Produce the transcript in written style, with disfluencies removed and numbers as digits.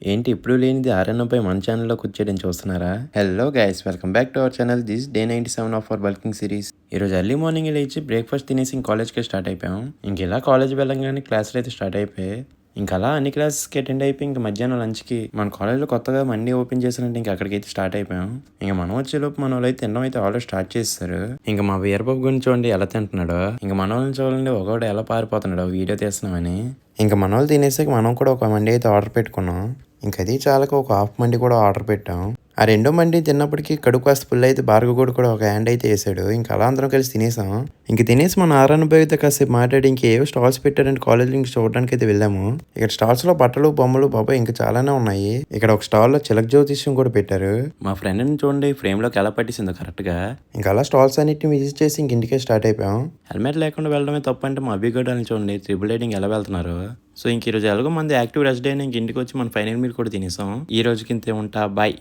ఏంటి ఇప్పుడు లేనిది ఆర్ఎన్ఎంపై మన ఛానల్లో కూర్చోడం చూస్తున్నారా? Hello guys, welcome back to our channel. This day 97 of our bulking series. ఈరోజు ఎర్లీ మార్నింగ్ లేచి బ్రేక్ఫాస్ట్ తినేసి కాలేజ్కి స్టార్ట్ అయిపోయాం. ఇలా కాలేజ్ వెళ్ళంగానే క్లాసులు అయితే స్టార్ట్ అయిపోయాయి. అలా అన్ని క్లాసెస్కి అటెండ్ అయిపోయి మధ్యాహ్నం లంచ్కి మన కాలేజ్లో కొత్తగా మండీ ఓపెన్ చేసినట్టు అక్కడికైతే స్టార్ట్ అయిపోయాం. మనం వచ్చేలోపు మన వాళ్ళు అయితే తినడం అయితే ఆల్రెడీ స్టార్ట్ చేస్తారు. మా వీరబాబు గురించి చూడండి ఎలా తింటున్నాడో. మన వాళ్ళని చూడండి ఒకడు ఎలా పారిపోతున్నాడో వీడియో తీస్తున్నామని. మన వాళ్ళు తినేసాక మనం కూడా ఒక మండీ అయితే ఆర్డర్ పెట్టుకున్నాం. అది చాలక ఒక హాఫ్ మండీ కూడా ఆర్డర్ పెట్టాం. ఆ రెండో మండీ తిన్నప్పటికీ కడుపు కాస్త ఫుల్ అయితే భార్గవ్ కూడా ఒక హ్యాండ్ అయితే వేసాడు. అలా అందరం కలిసి తినేసాం. తినేసి మన ఆర్ఎన్బై అయితే కాసేపు మాట్లాడి ఏవో స్టాల్స్ పెట్టారంటే కాలేజ్ లింక్ చూడడానికి అయితే వెళ్ళాము. ఇక్కడ స్టాల్స్ లో బట్టలు బొమ్మలు బాబాయ్ ఇంకా చాలానే ఉన్నాయి. ఇక్కడ ఒక స్టాల్ లో చిలక జ్యోతిష్యం కూడా పెట్టారు. మా ఫ్రెండ్ ని చూడండి ఫ్రేమ్ లోకి ఎలా పట్టిసిందో కరెక్ట్ గా. అలా స్టాల్స్ అన్నిటిని విజిట్ చేసి ఇంటికే స్టార్ట్ అయిపోయాం. హెల్మెట్ లేకుండా వెళ్ళడమే తప్పు అంటే మా అభిగడ్డని చూడండి ట్రిపుల్ రైడింగ్ ఎలా వెళ్తున్నారు. ఈరోజు ఎలాగో మంది యాక్టివ్ రెస్ట్ డే ఇంటికి వచ్చి మన ఫైనల్ మీల్ కూడా తినేసాం. ఈ రోజుకి ఇంతే ఉంటా. బాయ్.